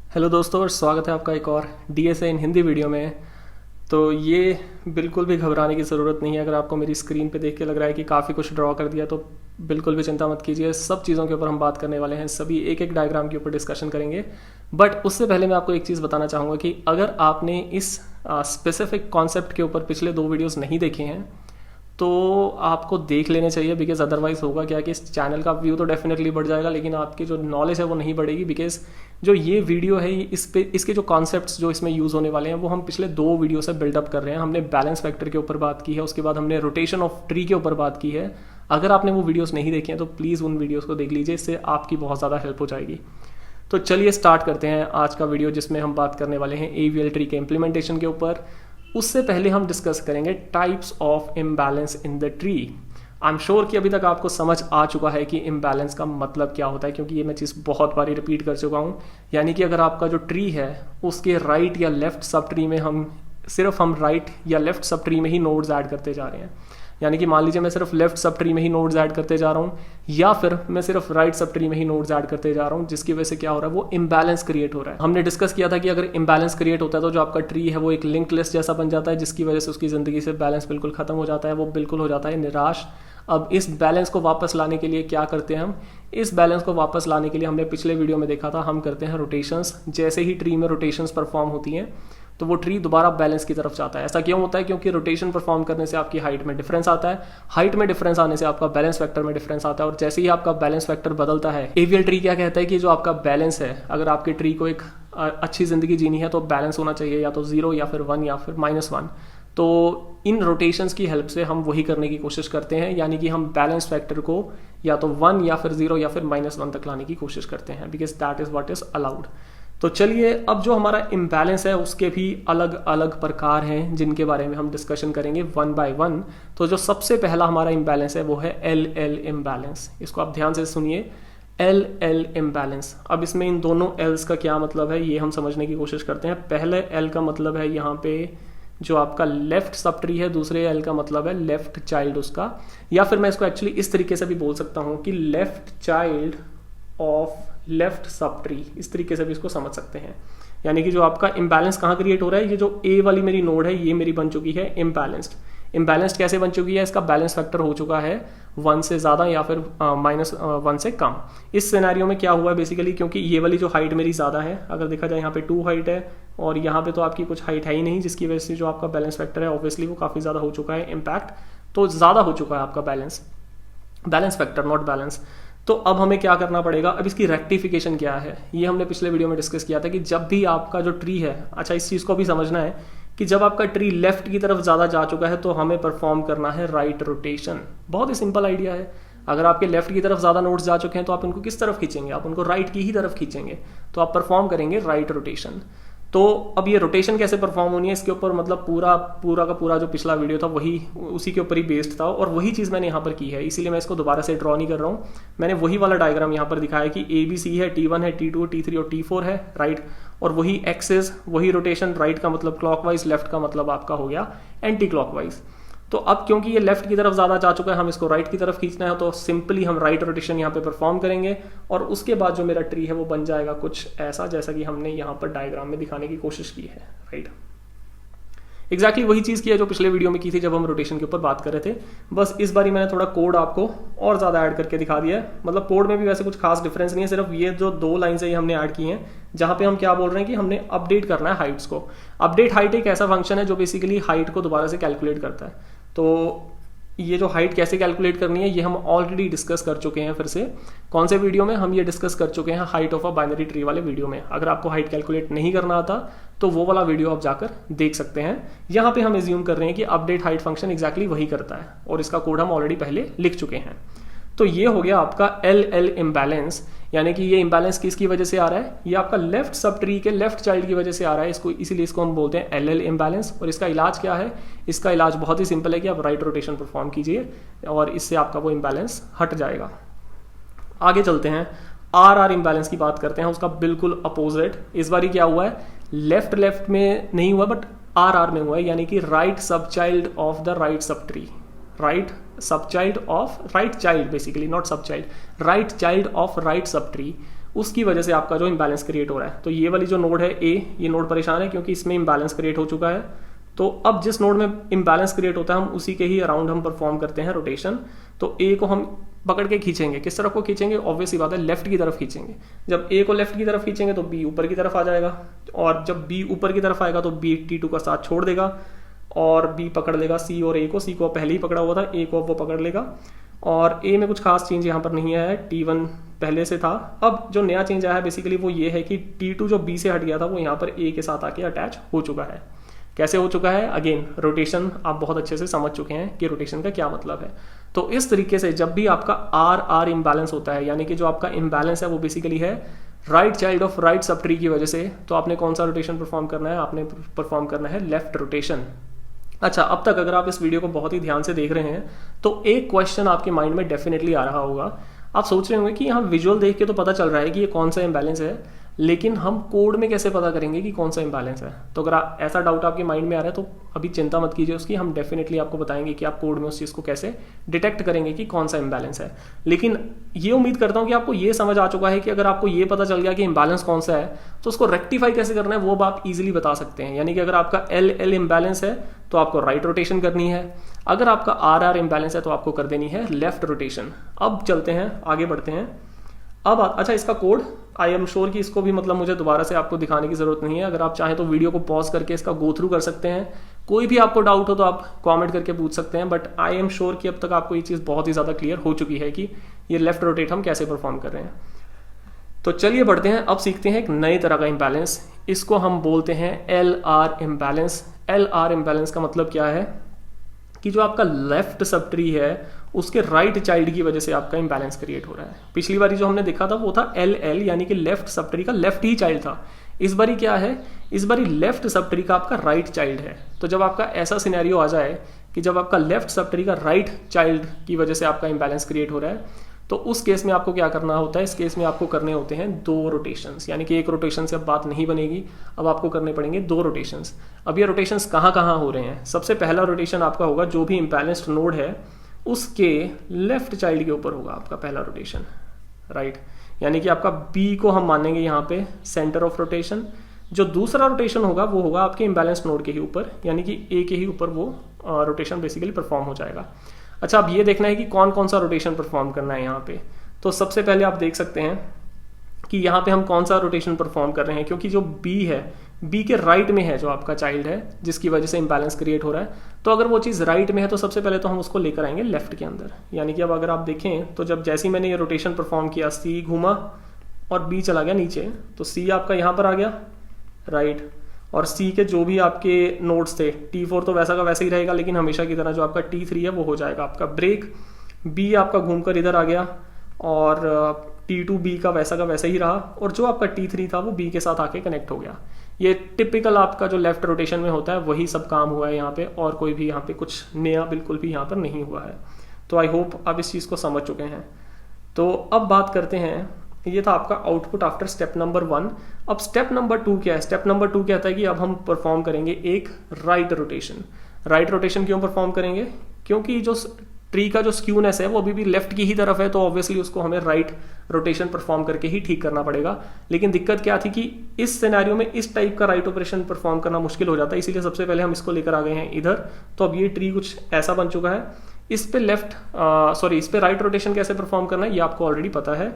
Hello दोस्तों और स्वागत है आपका एक और डीएसए इन हिंदी वीडियो में। तो ये बिल्कुल भी घबराने की ज़रूरत नहीं है। अगर आपको मेरी स्क्रीन पे देख के लग रहा है कि काफ़ी कुछ ड्रॉ कर दिया तो बिल्कुल भी चिंता मत कीजिए। सब चीज़ों के ऊपर हम बात करने वाले हैं, सभी एक एक डायग्राम के ऊपर डिस्कशन करेंगे। बट उससे पहले मैं आपको एक चीज़ बताना चाहूँगा कि अगर आपने इस स्पेसिफिक कॉन्सेप्ट के ऊपर पिछले 2 वीडियोज़ नहीं देखे हैं तो आपको देख लेने चाहिए, बिकॉज अदरवाइज होगा क्या कि इस चैनल का व्यू तो डेफिनेटली बढ़ जाएगा लेकिन आपकी जो नॉलेज है वो नहीं बढ़ेगी। बिकॉज जो ये वीडियो है इस पे इसके जो कॉन्सेप्ट्स जो इसमें यूज़ होने वाले हैं वो हम पिछले 2 वीडियो से बिल्डअप कर रहे हैं। हमने बैलेंस फैक्टर के ऊपर बात की है, उसके बाद हमने रोटेशन ऑफ ट्री के ऊपर बात की है। अगर आपने वो वीडियोस नहीं देखे हैं तो प्लीज़ उन वीडियोस को देख लीजिए, इससे आपकी बहुत ज़्यादा हेल्प हो जाएगी। तो चलिए स्टार्ट करते हैं आज का वीडियो, जिसमें हम बात करने वाले हैं AVL ट्री के इम्प्लीमेंटेशन के ऊपर। उससे पहले हम डिस्कस करेंगे types of imbalance in the tree. I am sure कि अभी तक आपको समझ आ चुका है कि इम्बैलेंस का मतलब क्या होता है, क्योंकि ये मैं चीज़ बहुत बारी रिपीट कर चुका हूँ। यानी कि अगर आपका जो ट्री है उसके राइट या लेफ्ट सब ट्री में हम राइट या लेफ्ट सब ट्री में ही नोड्स ऐड करते जा रहे हैं। यानी कि मान लीजिए मैं सिर्फ लेफ्ट सब ट्री में ही नोड्स ऐड करते जा रहा हूँ या फिर मैं सिर्फ राइट सब ट्री में ही नोड्स ऐड करते जा रहा हूँ, जिसकी वजह से क्या हो रहा है, वो इम्बैलेंस क्रिएट हो रहा है। हमने डिस्कस किया था कि अगर इम्बैलेंस क्रिएट होता है तो जो आपका ट्री है वो एक लिंक लिस्ट जैसा बन जाता है, जिसकी वजह से उसकी ज़िंदगी से बैलेंस बिल्कुल खत्म हो जाता है, वो बिल्कुल हो जाता है निराश। अब इस बैलेंस को वापस लाने के लिए क्या करते हैं हम? इस बैलेंस को वापस लाने के लिए हमने पिछले वीडियो में देखा था, हम करते हैं रोटेशंस। जैसे ही ट्री में रोटेशंस परफॉर्म होती हैं तो वो ट्री दोबारा बैलेंस की तरफ जाता है। ऐसा क्यों होता है? क्योंकि रोटेशन परफॉर्म करने से आपकी हाइट में डिफरेंस आता है, हाइट में डिफरेंस आने से आपका बैलेंस फैक्टर में डिफरेंस आता है, और जैसे ही आपका बैलेंस फैक्टर बदलता है, एवीएल ट्री क्या कहता है कि जो आपका बैलेंस है, अगर आपके ट्री को एक अच्छी जिंदगी जीनी है तो बैलेंस होना चाहिए या तो 0 या फिर 1 या फिर -1। तो इन रोटेशंस की हेल्प से हम वही करने की कोशिश करते हैं, यानी कि हम बैलेंस फैक्टर को या तो 1 या फिर 0 या फिर -1 तक लाने की कोशिश करते हैं, because that is what is allowed. तो चलिए अब जो हमारा इम्बैलेंस है उसके भी अलग अलग प्रकार हैं जिनके बारे में हम डिस्कशन करेंगे 1 बाय 1। तो जो सबसे पहला हमारा इम्बैलेंस है वो है LL इम्बैलेंस। इसको आप ध्यान से सुनिए, LL इम्बैलेंस। अब इसमें इन दोनों L's का क्या मतलब है ये हम समझने की कोशिश करते हैं। पहले L का मतलब है यहाँ पे जो आपका लेफ्ट सब ट्री है, दूसरे L का मतलब है लेफ्ट चाइल्ड उसका, या फिर मैं इसको एक्चुअली इस तरीके से भी बोल सकता हूँ कि left child of left sub tree. इस तरीके से भी इसको समझ सकते हैं। यानी कि जो आपका इम्बैलेंस कहाँ क्रिएट हो रहा है, ये जो A वाली मेरी नोड है ये मेरी बन चुकी है इम्बैलेंस्ड। इम्बैलेंस्ड कैसे बन चुकी है? इसका बैलेंस फैक्टर हो चुका है 1 से ज़्यादा या फिर -1 से कम। इस सिनेरियो में क्या हुआ है बेसिकली, क्योंकि ये वाली जो हाइट मेरी ज़्यादा है, अगर देखा जाए यहाँ पे 2 हाइट है और यहाँ पे तो आपकी कुछ हाइट है ही नहीं, जिसकी वजह से जो आपका बैलेंस फैक्टर है ऑब्वियसली वो काफ़ी ज़्यादा हो चुका है, इम्पैक्ट तो ज़्यादा हो चुका है आपका बैलेंस फैक्टर, नॉट बैलेंस। तो अब हमें क्या करना पड़ेगा? अब इसकी रेक्टिफिकेशन क्या है ये हमने पिछले वीडियो में डिस्कस किया था कि जब भी आपका जो ट्री है, अच्छा इस चीज़ को भी समझना है कि जब आपका ट्री लेफ्ट की तरफ ज़्यादा जा चुका है तो हमें परफॉर्म करना है राइट रोटेशन। बहुत ही सिंपल आइडिया है। अगर आपके लेफ्ट की तरफ ज़्यादा नोड्स जा चुके हैं तो आप उनको किस तरफ खींचेंगे? आप उनको राइट की ही तरफ खींचेंगे, तो आप परफॉर्म करेंगे राइट रोटेशन। तो अब ये रोटेशन कैसे परफॉर्म होनी है इसके ऊपर, मतलब पूरा का पूरा जो पिछला वीडियो था वही उसी के ऊपर ही बेस्ड था, और वही चीज़ मैंने यहाँ पर की है, इसीलिए मैं इसको दोबारा से ड्रॉ नहीं कर रहा हूँ। मैंने वही वाला डायग्राम यहाँ पर दिखाया कि ABC है, T1 है, T2 T3 और T4 है, राइट। और वही एक्सेस, वही रोटेशन, राइट का मतलब क्लॉकवाइज, लेफ्ट का मतलब आपका हो गया एंटी क्लॉकवाइज। तो अब क्योंकि ये लेफ्ट की तरफ ज़्यादा जा चुका है, हम इसको राइट की तरफ खींचना है, तो सिंपली हम राइट रोटेशन यहाँ पे परफॉर्म करेंगे और उसके बाद जो मेरा ट्री है वो बन जाएगा कुछ ऐसा, जैसा कि हमने यहाँ पर डायग्राम में दिखाने की कोशिश की है, राइट। एग्जैक्टली वही चीज़ की है जो पिछले वीडियो में की थी जब हम रोटेशन के ऊपर बात कर रहे थे। बस इस बारी मैंने थोड़ा कोड आपको और ज़्यादा ऐड करके दिखा दिया है। मतलब कोड में भी वैसे कुछ खास डिफरेंस नहीं है, सिर्फ ये जो 2 लाइन्स है ये हमने ऐड की हैं, जहाँ पे हम क्या बोल रहे हैं कि हमने अपडेट करना है हाइट्स को। अपडेट हाइट एक ऐसा फंक्शन है जो बेसिकली हाइट को दोबारा से कैलकुलेट करता है। तो ये जो हाइट कैसे कैलकुलेट करनी है ये हम ऑलरेडी डिस्कस कर चुके हैं। फिर से कौन से वीडियो में हम ये डिस्कस कर चुके हैं? Height of a binary tree वाले वीडियो में। अगर आपको हाइट कैलकुलेट नहीं करना आता तो वो वाला वीडियो आप जाकर देख सकते हैं। यहाँ पे हम एज्यूम कर रहे हैं कि अपडेट हाइट फंक्शन एग्जैक्टली वही करता है, और इसका कोड हम ऑलरेडी पहले लिख चुके हैं। तो ये हो गया आपका LL इम्बैलेंस। यानी कि ये इम्बैलेंस किसकी वजह से आ रहा है? ये आपका लेफ्ट सब ट्री के लेफ्ट चाइल्ड की वजह से आ रहा है, इसको इसीलिए इसको हम बोलते हैं LL इम्बैलेंस। और इसका इलाज क्या है? इसका इलाज बहुत ही सिंपल है कि आप राइट रोटेशन परफॉर्म कीजिए और इससे आपका वो इम्बैलेंस हट जाएगा। आगे चलते हैं, RR इम्बैलेंस की बात करते हैं, उसका बिल्कुल अपोजिट। इस बारी क्या हुआ है? लेफ्ट में नहीं हुआ बट RR में हुआ है, यानी कि right sub child of the right sub tree, right sub child of right child, basically not sub child, right child of right sub tree. उसकी वजह से आपका जो इम्बैलेंस क्रिएट हो रहा है। तो ये वाली जो नोड है ए, ये नोड परेशान है क्योंकि इसमें इम्बैलेंस क्रिएट हो चुका है। तो अब जिस नोड में इम्बैलेंस क्रिएट होता है हम उसी के ही अराउंड हम परफॉर्म करते हैं रोटेशन। तो ए को हम पकड़ के खींचेंगे, किस तरफ को खींचेंगे, ऑब्वियस ही बात है लेफ्ट की तरफ खींचेंगे। जब ए को लेफ्ट की तरफ खींचेंगे तो बी ऊपर की तरफ आ जाएगा, और जब बी ऊपर की तरफ आएगा तो बी T2 का साथ छोड़ देगा और बी पकड़ लेगा सी और ए को। सी को पहले ही पकड़ा हुआ था, ए को अब वो पकड़ लेगा। और ए में कुछ खास चेंज यहाँ पर नहीं आया है, T1 पहले से था। अब जो नया चेंज आया है बेसिकली वो ये है कि T2 जो बी से हट गया था वो यहाँ पर ए के साथ आके अटैच हो चुका है। कैसे हो चुका है? अगेन रोटेशन आप बहुत अच्छे से समझ चुके हैं कि रोटेशन का क्या मतलब है। तो इस तरीके से जब भी आपका आर आर इम्बैलेंस होता है, यानी कि जो आपका इम्बैलेंस है वो बेसिकली है right child of right sub tree की वजह से, तो आपने कौन सा रोटेशन परफॉर्म करना है? आपने परफॉर्म करना है लेफ्ट रोटेशन। अच्छा, अब तक अगर आप इस वीडियो को बहुत ही ध्यान से देख रहे हैं तो एक क्वेश्चन आपके माइंड में डेफिनेटली आ रहा होगा। आप सोच रहे होंगे कि यहाँ विजुअल देख के तो पता चल रहा है कि ये कौन सा इम्बैलेंस है, लेकिन हम कोड में कैसे पता करेंगे कि कौन सा इम्बैलेंस है? तो अगर ऐसा डाउट आपके माइंड में आ रहा है तो अभी चिंता मत कीजिए उसकी, हम डेफिनेटली आपको बताएंगे कि आप कोड में उस चीज़ को कैसे डिटेक्ट करेंगे कि कौन सा इम्बैलेंस है। लेकिन ये उम्मीद करता हूँ कि आपको ये समझ आ चुका है कि अगर आपको ये पता चल गया कि इम्बैलेंस कौन सा है तो उसको रेक्टिफाई कैसे करना है वो आप इजीली बता सकते हैं। यानी कि अगर आपका एल इम्बैलेंस है तो आपको राइट रोटेशन करनी है, अगर आपका आर इम्बैलेंस है तो आपको कर देनी है लेफ्ट रोटेशन। अब चलते हैं, आगे बढ़ते हैं। अब अच्छा, इसका कोड आई एम श्योर कि इसको भी मतलब मुझे दोबारा से आपको दिखाने की जरूरत नहीं है। अगर आप चाहें तो वीडियो को पॉज करके इसका गो थ्रू कर सकते हैं। कोई भी आपको डाउट हो तो आप कमेंट करके पूछ सकते हैं, बट आई एम श्योर कि अब तक आपको ये चीज़ बहुत ही ज़्यादा क्लियर हो चुकी है कि ये लेफ्ट रोटेट हम कैसे परफॉर्म कर रहे हैं। तो चलिए बढ़ते हैं, अब सीखते हैं एक नए तरह का इम्बैलेंस। इसको हम बोलते हैं LR इम्बैलेंस। LR इम्बैलेंस का मतलब क्या है कि जो आपका लेफ्ट सब ट्री है उसके राइट चाइल्ड की वजह से आपका इम्बैलेंस क्रिएट हो रहा है। पिछली बारी जो हमने देखा था वो था LL, यानी कि लेफ्ट सब ट्री का लेफ्ट ही चाइल्ड था। इस बारी क्या है? इस बारी लेफ्ट सब ट्री का आपका राइट चाइल्ड है। तो जब आपका ऐसा सिनेरियो आ जाए कि जब आपका लेफ्ट सब ट्री का राइट चाइल्ड की वजह से आपका इम्बैलेंस क्रिएट हो रहा है, तो उस केस में आपको क्या करना होता है? इस केस में आपको करने होते हैं 2 रोटेशंस, यानी कि एक रोटेशन से अब बात नहीं बनेगी, अब आपको करने पड़ेंगे 2 रोटेशंस। अब ये रोटेशंस कहाँ कहाँ हो रहे हैं? सबसे पहला रोटेशन आपका होगा जो भी इम्बैलेंस्ड नोड है उसके लेफ्ट चाइल्ड के ऊपर होगा आपका पहला रोटेशन, राइट। यानी कि आपका बी को हम मानेंगे यहाँ पे सेंटर ऑफ रोटेशन। जो दूसरा रोटेशन होगा वो होगा आपके इम्बैलेंस्ड नोड के ही ऊपर, यानी कि ए के ही ऊपर वो रोटेशन बेसिकली परफॉर्म हो जाएगा। अच्छा, अब ये देखना है कि कौन कौन सा रोटेशन परफॉर्म करना है यहाँ पे। तो सबसे पहले आप देख सकते हैं कि यहाँ पे हम कौन सा रोटेशन परफॉर्म कर रहे हैं, क्योंकि जो बी है, बी के राइट में है जो आपका चाइल्ड है जिसकी वजह से इम्बैलेंस क्रिएट हो रहा है। तो अगर वो चीज़ राइट में है तो सबसे पहले तो हम उसको लेकर आएंगे लेफ्ट के अंदर। यानी कि अब अगर आप देखें तो जब जैसे ही मैंने ये रोटेशन परफॉर्म किया, सी घूमा और बी चला गया नीचे, तो सी आपका यहाँ पर आ गया, राइट। और सी के जो भी आपके नोड्स थे, T4 तो वैसा का वैसा ही रहेगा, लेकिन हमेशा की तरह जो आपका T3 है वो हो जाएगा आपका ब्रेक। बी आपका घूमकर इधर आ गया और T2 बी का वैसा ही रहा, और जो आपका T3 था वो बी के साथ आके कनेक्ट हो गया। ये टिपिकल आपका जो लेफ्ट रोटेशन में होता है वही सब काम हुआ है यहाँ पे, और कोई भी यहाँ पे कुछ नया बिल्कुल भी यहाँ पर नहीं हुआ है। तो आई होप आप इस चीज़ को समझ चुके हैं। तो अब बात करते हैं, ये था आपका आउटपुट आफ्टर स्टेप नंबर 1। अब स्टेप नंबर 2 क्या है? स्टेप नंबर 2 कहता है कि अब हम परफॉर्म करेंगे एक राइट रोटेशन। राइट रोटेशन क्यों परफॉर्म करेंगे? क्योंकि जो ट्री का जो स्क्यूनेस है वो अभी भी लेफ्ट की ही तरफ है, तो ऑब्वियसली उसको हमें राइट रोटेशन परफॉर्म करके ही ठीक करना पड़ेगा। लेकिन दिक्कत क्या थी कि इस सिनेरियो में इस टाइप का राइट ऑपरेशन परफॉर्म करना मुश्किल हो जाता है, इसीलिए सबसे पहले हम इसको लेकर आ गए हैं इधर। तो अब ये ट्री कुछ ऐसा बन चुका है। इस पे इस पे राइट रोटेशन कैसे परफॉर्म करना है ये आपको ऑलरेडी पता है।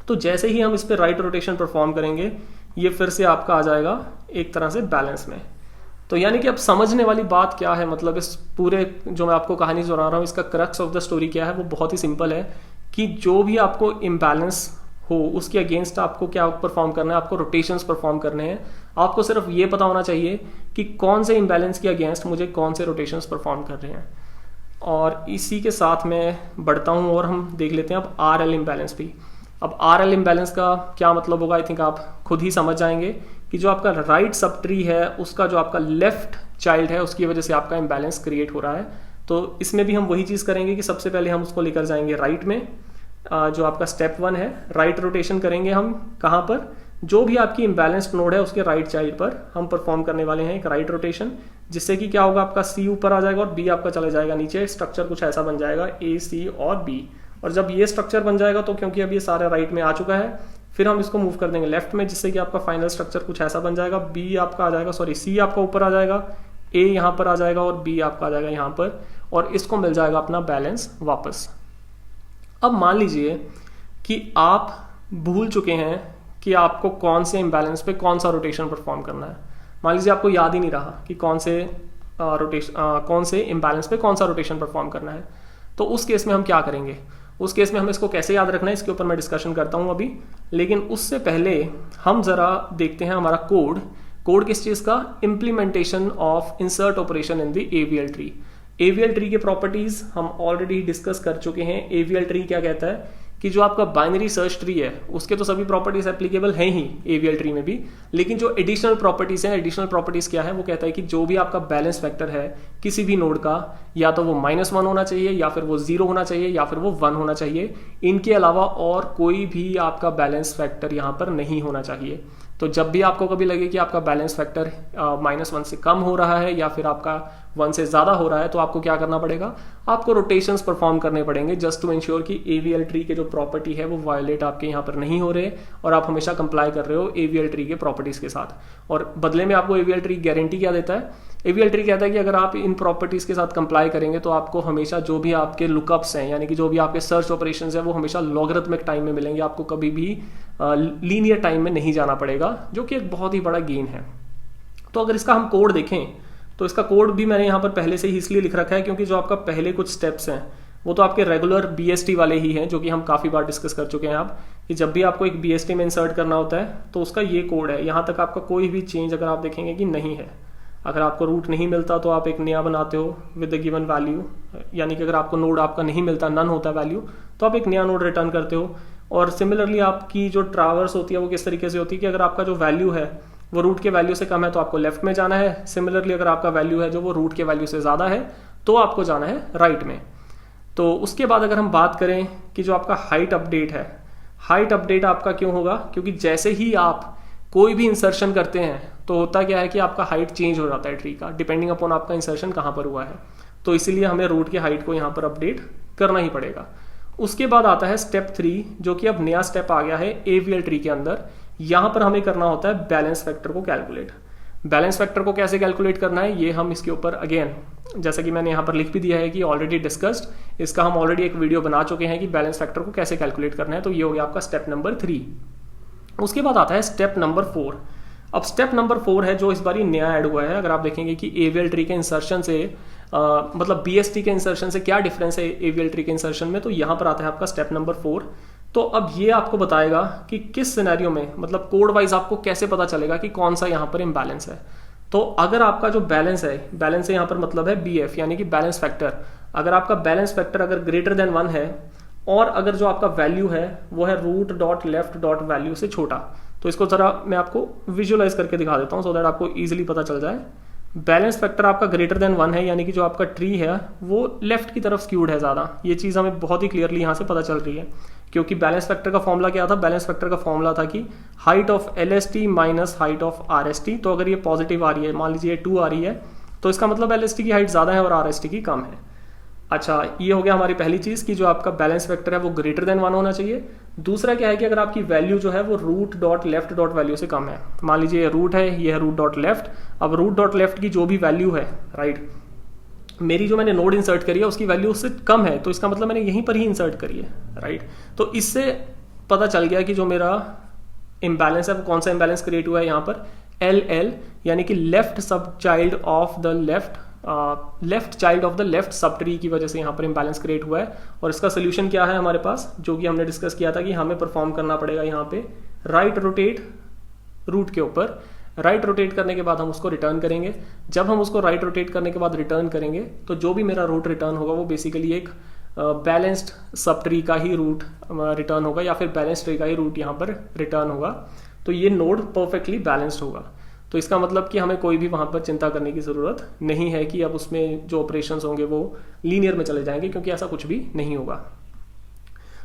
तो जैसे ही हम इस पे राइट रोटेशन परफॉर्म करेंगे ये फिर से आपका आ जाएगा एक तरह से बैलेंस में। तो यानी कि अब समझने वाली बात क्या है, मतलब इस पूरे जो मैं आपको कहानी सुना रहा हूँ इसका क्रक्स ऑफ द स्टोरी क्या है, वो बहुत ही सिंपल है कि जो भी आपको इम्बैलेंस हो उसके अगेंस्ट आपको क्या परफॉर्म करना है, आपको रोटेशंस परफॉर्म करने हैं। आपको सिर्फ ये पता होना चाहिए कि कौन से इम्बैलेंस के अगेंस्ट मुझे कौन से रोटेशंस परफॉर्म कर रहे हैं। और इसी के साथ मैं बढ़ता हूँ और हम देख लेते हैं अब RL इम्बैलेंस भी। अब RL इम्बैलेंस का क्या मतलब होगा, आई थिंक आप खुद ही समझ जाएंगे कि जो आपका राइट सब ट्री है उसका जो आपका लेफ्ट चाइल्ड है उसकी वजह से आपका इम्बैलेंस क्रिएट हो रहा है। तो इसमें भी हम वही चीज़ करेंगे कि सबसे पहले हम उसको लेकर जाएंगे राइट में। जो आपका स्टेप 1 है, राइट रोटेशन करेंगे हम कहाँ पर? जो भी आपकी इम्बैलेंस्ड नोड है उसके राइट चाइल्ड पर हम परफॉर्म करने वाले हैं एक राइट रोटेशन, जिससे कि क्या होगा, आपका C ऊपर आ जाएगा और B आपका चला जाएगा नीचे। स्ट्रक्चर कुछ ऐसा बन जाएगा A, C और B। और जब ये स्ट्रक्चर बन जाएगा तो क्योंकि अब ये सारा राइट में आ चुका है, फिर हम इसको मूव कर देंगे लेफ्ट में, जिससे कि आपका फाइनल स्ट्रक्चर कुछ ऐसा बन जाएगा। बी आपका आ जाएगा, सॉरी सी आपका ऊपर आ जाएगा, ए यहाँ पर आ जाएगा और बी आपका आ जाएगा यहाँ पर, और इसको मिल जाएगा अपना बैलेंस वापस। अब मान लीजिए कि आप भूल चुके हैं कि आपको कौन से इम्बैलेंस पे कौन सा रोटेशन परफॉर्म करना है। मान लीजिए आपको याद ही नहीं रहा कि कौन से इम्बैलेंस पे कौन सा रोटेशन परफॉर्म करना है। तो उस केस में हम क्या करेंगे, उस केस में हमें इसको कैसे याद रखना है, इसके ऊपर मैं डिस्कशन करता हूँ अभी। लेकिन उससे पहले हम जरा देखते हैं हमारा कोड किस चीज़ का, implementation of insert operation in the AVL tree. AVL tree के प्रॉपर्टीज हम ऑलरेडी डिस्कस कर चुके हैं। AVL ट्री क्या कहता है कि जो आपका बाइनरी सर्च ट्री है उसके तो सभी प्रॉपर्टीज एप्लीकेबल हैं ही AVL ट्री में भी, लेकिन जो एडिशनल प्रॉपर्टीज हैं, एडिशनल प्रॉपर्टीज क्या है, वो कहता है कि जो भी आपका बैलेंस फैक्टर है किसी भी नोड का, या तो वो -1 होना चाहिए, या फिर वो 0 होना चाहिए, या फिर वो 1 होना चाहिए। इनके अलावा और कोई भी आपका बैलेंस फैक्टर यहाँ पर नहीं होना चाहिए। तो जब भी आपको कभी लगे कि आपका बैलेंस फैक्टर -1 से कम हो रहा है या फिर आपका 1 से ज़्यादा हो रहा है, तो आपको क्या करना पड़ेगा, आपको रोटेशंस परफॉर्म करने पड़ेंगे जस्ट टू इंश्योर कि AVL ट्री के जो प्रॉपर्टी है वो वायलेट आपके यहाँ पर नहीं हो रहे और आप हमेशा कंप्लाई कर रहे हो AVL ट्री के प्रॉपर्टीज़ के साथ। और बदले में आपको AVL ट्री गारंटी क्या देता है, AVL ट्री कहता है कि अगर आप इन प्रॉपर्टीज़ के साथ कंप्लाई करेंगे तो आपको हमेशा जो भी आपके लुकअप्स हैं, यानी कि जो भी आपके सर्च ऑपरेशंस हैं, वो हमेशा लॉगरिथमिक टाइम में मिलेंगे, आपको कभी भी लीनियर टाइम में नहीं जाना पड़ेगा, जो कि एक बहुत ही बड़ा गेन है। तो अगर इसका हम कोड देखें तो इसका कोड भी मैंने यहाँ पर पहले से ही इसलिए लिख रखा है क्योंकि जो आपका पहले कुछ स्टेप्स हैं वो तो आपके रेगुलर BST वाले ही हैं, जो कि हम काफ़ी बार डिस्कस कर चुके हैं। आप कि जब भी आपको एक BST में इंसर्ट करना होता है तो उसका ये कोड है। यहाँ तक आपका कोई भी चेंज अगर आप देखेंगे कि नहीं है, अगर आपको रूट नहीं मिलता तो आप एक नया बनाते हो विद द गिवन वैल्यू, यानी कि अगर आपको नोड आपका नहीं मिलता, नन होता वैल्यू, तो आप एक नया नोड रिटर्न करते हो। और सिमिलरली आपकी जो ट्रावर्स होती है वो किस तरीके से होती है कि अगर आपका जो वैल्यू है वो रूट के वैल्यू से कम है तो आपको लेफ्ट में जाना है। सिमिलरली अगर आपका वैल्यू है जो वो रूट के वैल्यू से ज़्यादा है तो आपको जाना है राइट में। तो उसके बाद अगर हम बात करें कि जो आपका हाइट अपडेट है, हाइट अपडेट आपका क्यों होगा, क्योंकि जैसे ही आप कोई भी इंसर्शन करते हैं तो होता क्या है कि आपका हाइट चेंज हो जाता है ट्री का, डिपेंडिंग अपॉन आपका इंसर्शन कहाँ पर हुआ है। तो इसीलिए हमें रूट की हाइट को यहाँ पर अपडेट करना ही पड़ेगा। उसके बाद आता है स्टेप 3, जो कि अब नया स्टेप आ गया है AVL ट्री के अंदर। यहाँ पर हमें करना होता है बैलेंस फैक्टर को कैलकुलेट। बैलेंस फैक्टर को कैसे कैलकुलेट करना है ये हम इसके ऊपर अगेन, जैसा कि मैंने यहाँ पर लिख भी दिया है कि ऑलरेडी डिस्कस्ड, इसका हम ऑलरेडी एक वीडियो बना चुके हैं कि बैलेंस फैक्टर को कैसे कैलकुलेट करना है। तो ये हो गया आपका स्टेप नंबर 3। उसके बाद आता है स्टेप नंबर 4। अब स्टेप नंबर 4 है जो इस बार नया ऐड हुआ है। अगर आप देखेंगे कि AVL ट्री के इंसर्शन से मतलब BST के इंसर्शन से क्या डिफरेंस है AVL ट्री के इंसर्शन में, तो यहाँ पर आता है आपका स्टेप नंबर 4। तो अब ये आपको बताएगा कि किस सिनेरियो में, मतलब कोड वाइज आपको कैसे पता चलेगा कि कौन सा यहाँ पर इम्बैलेंस है। तो अगर आपका जो बैलेंस है यहाँ पर मतलब है BF, यानी कि बैलेंस फैक्टर। अगर आपका बैलेंस फैक्टर अगर ग्रेटर देन 1 है और अगर जो आपका वैल्यू है वो है root.left.value से छोटा, तो इसको जरा मैं आपको विजुअलाइज करके दिखा देता हूँ सो दैट आपको इजीली पता चल जाए। बैलेंस फैक्टर आपका ग्रेटर देन 1 है, यानी कि जो आपका ट्री है वो लेफ्ट की तरफ स्क्यूड है ज़्यादा। ये चीज़ हमें बहुत ही क्लियरली यहाँ से पता चल रही है, क्योंकि बैलेंस फैक्टर का फॉर्मूला क्या था, बैलेंस फैक्टर का फॉर्मूला था कि height of LST minus height of RST। तो अगर ये पॉजिटिव आ रही है, मान लीजिए 2 आ रही है, तो इसका मतलब LST की हाइट ज़्यादा है और RST की कम है। अच्छा, ये हो गया हमारी पहली चीज़ कि जो आपका बैलेंस फैक्टर है वो ग्रेटर देन 1 होना चाहिए। दूसरा क्या है कि अगर आपकी वैल्यू जो है वो root.left.value से कम है, मान लीजिए रूट है, ये है root.left। अब root.left की जो भी वैल्यू है, राइट, मेरी जो मैंने नोड इंसर्ट करी है उसकी वैल्यू उससे कम है, तो इसका मतलब मैंने यहीं पर ही इंसर्ट करी है, राइट। तो इससे पता चल गया कि जो मेरा इम्बैलेंस है वो कौन सा इम्बैलेंस क्रिएट हुआ है यहाँ पर, LL, यानी कि लेफ्ट सब child of the left sub tree की वजह से यहाँ पर इम्बैलेंस क्रिएट हुआ है। और इसका सोल्यूशन क्या है हमारे पास, जो कि हमने डिस्कस किया था कि हमें परफॉर्म करना पड़ेगा यहाँ पे राइट रोटेट रूट के ऊपर। राइट रोटेट करने के बाद हम उसको रिटर्न करेंगे। जब हम उसको राइट रोटेट करने के बाद रिटर्न करेंगे तो जो भी मेरा रूट रिटर्न होगा वो बेसिकली एक बैलेंस्ड सब ट्री का ही रूट रिटर्न होगा, या फिर बैलेंस्ड ट्री का ही रूट यहाँ पर रिटर्न होगा। तो ये नोड परफेक्टली बैलेंस्ड होगा। तो इसका मतलब कि हमें कोई भी वहाँ पर चिंता करने की ज़रूरत नहीं है कि अब उसमें जो ऑपरेशंस होंगे वो लीनियर में चले जाएंगे, क्योंकि ऐसा कुछ भी नहीं होगा।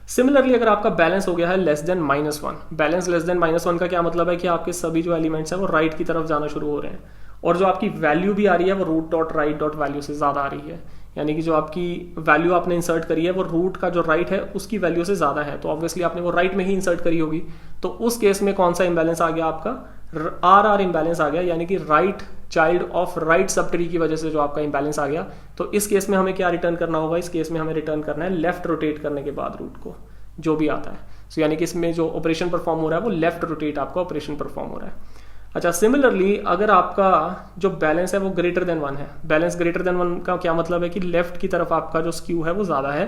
सिमिलरली अगर आपका बैलेंस हो गया है less than -1, balance less than -1 का क्या मतलब है कि आपके सभी जो एलिमेंट्स हैं वो राइट की तरफ जाना शुरू हो रहे हैं, और जो आपकी वैल्यू भी आ रही है वो root.right.value से ज़्यादा आ रही है, यानी कि जो आपकी वैल्यू आपने इंसर्ट करी है वो रूट का जो राइट है उसकी वैल्यू से ज़्यादा है, तो ऑब्वियसली आपने वो राइट में ही इंसर्ट करी होगी। तो उस केस में कौन सा इम्बैलेंस आ गया आपका, RR इम्बैलेंस आ गया, यानी कि right child of right sub tree की वजह से जो आपका इम्बैलेंस आ गया। तो इस केस में हमें क्या रिटर्न करना होगा, इस केस में हमें रिटर्न करना है लेफ्ट रोटेट करने के बाद रूट को, जो भी आता है। सो यानी कि इसमें जो ऑपरेशन परफॉर्म हो रहा है वो लेफ्ट रोटेट आपका ऑपरेशन परफॉर्म हो रहा है। अच्छा, सिमिलरली अगर आपका जो बैलेंस है वो ग्रेटर देन 1 है, बैलेंस ग्रेटर देन 1 का क्या मतलब है कि लेफ्ट की तरफ आपका जो स्क्यू है वो ज़्यादा है,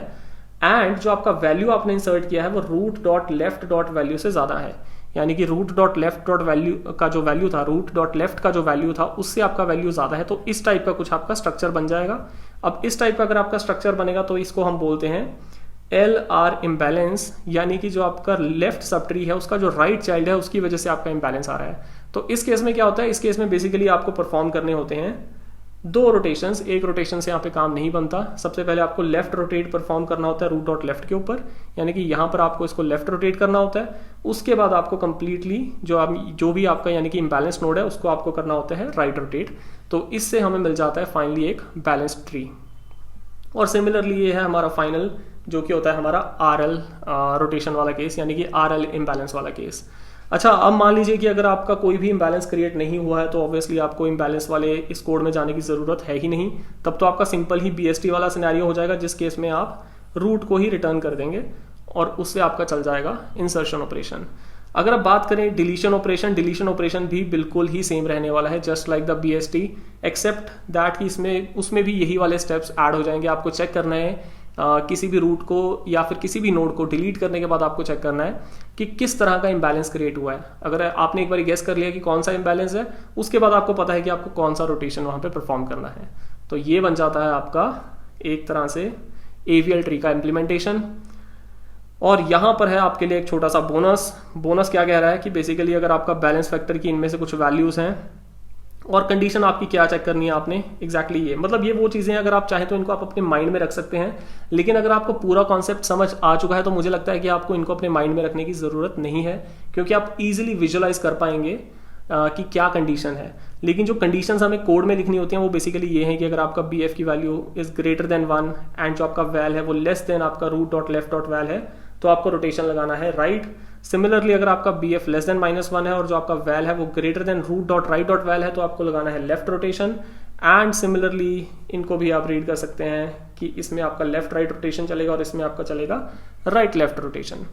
एंड जो आपका वैल्यू आपने इंसर्ट किया है वो root dot left dot value से ज़्यादा है, यानी कि root dot left dot value का जो वैल्यू था, रूट डॉट लेफ्ट का जो वैल्यू था उससे आपका वैल्यू ज़्यादा है। तो इस टाइप का कुछ आपका स्ट्रक्चर बन जाएगा। अब इस टाइप का अगर आपका स्ट्रक्चर बनेगा तो इसको हम बोलते हैं LR इम्बैलेंस, यानी कि जो आपका लेफ्ट सब ट्री है उसका जो राइट चाइल्ड है उसकी वजह से आपका इम्बैलेंस आ रहा है। तो इस केस में क्या होता है, इस केस में बेसिकली आपको परफॉर्म करने होते हैं 2 रोटेशंस, एक रोटेशन से यहाँ पे काम नहीं बनता। सबसे पहले आपको लेफ्ट रोटेट परफॉर्म करना होता है रूट डॉट लेफ्ट के ऊपर, यानी कि यहाँ पर आपको इसको लेफ्ट रोटेट करना होता है। उसके बाद आपको कंप्लीटली जो भी आपका यानी कि इम्बैलेंस नोड है उसको आपको करना होता है राइट रोटेट। तो इससे हमें मिल जाता है फाइनली एक बैलेंस्ड ट्री। और सिमिलरली ये है हमारा फाइनल जो कि होता है हमारा RL रोटेशन वाला केस, यानी कि RL इम्बैलेंस वाला केस। अच्छा, अब मान लीजिए कि अगर आपका कोई भी इम्बैलेंस क्रिएट नहीं हुआ है तो ऑब्वियसली आपको इम्बैलेंस वाले इस कोड में जाने की ज़रूरत है ही नहीं। तब तो आपका सिंपल ही BST वाला सिनेरियो हो जाएगा, जिस केस में आप रूट को ही रिटर्न कर देंगे और उससे आपका चल जाएगा इंसर्शन ऑपरेशन। अगर आप बात करें डिलीशन ऑपरेशन भी बिल्कुल ही सेम रहने वाला है, just like the BST, except that कि उसमें भी यही वाले स्टेप्स ऐड हो जाएंगे। आपको चेक करना है किसी भी रूट को या फिर किसी भी नोड को डिलीट करने के बाद आपको चेक करना है कि किस तरह का इम्बैलेंस क्रिएट हुआ है। अगर आपने एक बार गेस कर लिया कि कौन सा इम्बैलेंस है, उसके बाद आपको पता है कि आपको कौन सा रोटेशन वहाँ पे परफॉर्म करना है। तो ये बन जाता है आपका एक तरह से AVL ट्री का इम्प्लीमेंटेशन। और यहाँ पर है आपके लिए एक छोटा सा बोनस क्या कह रहा है कि बेसिकली अगर आपका बैलेंस फैक्टर की इनमें से कुछ वैल्यूज़ हैं और कंडीशन आपकी क्या चेक करनी है आपने एग्जैक्टली ये, मतलब ये वो चीज़ें अगर आप चाहें तो इनको आप अपने माइंड में रख सकते हैं, लेकिन अगर आपको पूरा कॉन्सेप्ट समझ आ चुका है तो मुझे लगता है कि आपको इनको अपने माइंड में रखने की ज़रूरत नहीं है, क्योंकि आप इजीली विजुअलाइज कर पाएंगे कि क्या कंडीशन है। लेकिन जो कंडीशंस हमें कोड में लिखनी होती हैं वो बेसिकली ये हैं कि अगर आपका BF की value is greater than 1 and जो आपका वैल है वो लेस देन आपका root dot left dot val है तो आपको रोटेशन लगाना है राइट। सिमिलरली अगर आपका BF लेस देन -1 है और जो आपका वैल है वो greater than root dot right dot val है तो आपको लगाना है लेफ्ट रोटेशन। एंड सिमिलरली इनको भी आप रीड कर सकते हैं कि इसमें आपका लेफ्ट राइट रोटेशन चलेगा और इसमें आपका चलेगा राइट लेफ्ट रोटेशन।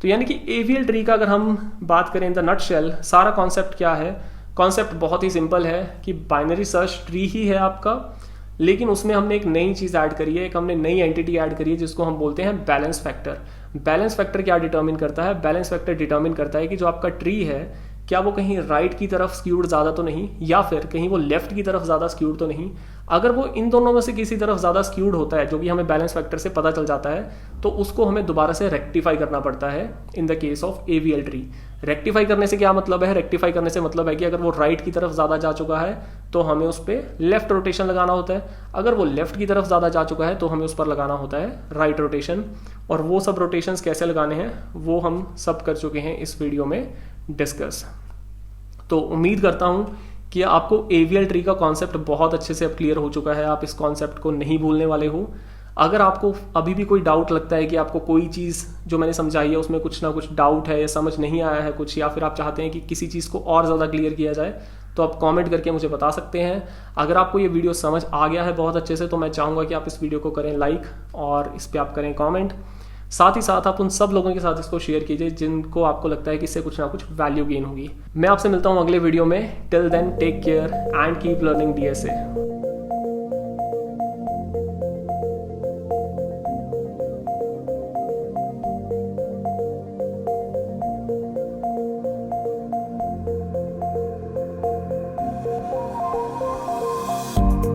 तो यानी कि AVL ट्री का अगर हम बात करें इन द नटशेल, सारा कॉन्सेप्ट क्या है, कॉन्सेप्ट बहुत ही सिंपल है कि बाइनरी सर्च ट्री ही है आपका, लेकिन उसमें हमने एक नई चीज़ ऐड करी है, एक हमने नई एंटिटी ऐड करी है जिसको हम बोलते हैं बैलेंस फैक्टर। बैलेंस फैक्टर क्या डिटर्मिन करता है, बैलेंस फैक्टर डिटर्मिन करता है कि जो आपका ट्री है क्या वो कहीं राइट की तरफ स्क्यूड ज़्यादा तो नहीं, या फिर कहीं वो लेफ्ट की तरफ ज़्यादा स्क्यूड तो नहीं। अगर वो इन दोनों में से किसी तरफ ज़्यादा स्क्यूड होता है, जो कि हमें बैलेंस फैक्टर से पता चल जाता है, तो उसको हमें दोबारा से रेक्टिफाई करना पड़ता है in the case of AVL tree. Rectify करने से क्या मतलब है, रेक्टिफाई करने से मतलब है कि अगर वो राइट की तरफ ज़्यादा जा चुका है तो हमें उस पर लेफ्ट रोटेशन लगाना होता है, अगर वो लेफ्ट की तरफ ज़्यादा जा चुका है तो हमें उस पर लगाना होता है राइट रोटेशन। और वो सब रोटेशंस कैसे लगाने हैं वो हम सब कर चुके हैं इस वीडियो में डिस्कस। तो उम्मीद करता हूँ कि आपको AVL ट्री का कॉन्सेप्ट बहुत अच्छे से अब क्लियर हो चुका है, आप इस कॉन्सेप्ट को नहीं भूलने वाले हो। अगर आपको अभी भी कोई डाउट लगता है कि आपको कोई चीज़ जो मैंने समझाई है उसमें कुछ ना कुछ डाउट है या समझ नहीं आया है कुछ, या फिर आप चाहते हैं कि किसी चीज़ को और ज़्यादा क्लियर किया जाए, तो आप कमेंट करके मुझे बता सकते हैं। अगर आपको ये वीडियो समझ आ गया है बहुत अच्छे से तो मैं चाहूँगा कि आप इस वीडियो को करें लाइक और इस पर आप करें कॉमेंट। साथ ही साथ आप उन सब लोगों के साथ इसको शेयर कीजिए जिनको आपको लगता है कि इससे कुछ ना कुछ वैल्यू गेन होगी। मैं आपसे मिलता हूँ अगले वीडियो में। Till then take care and keep learning DSA।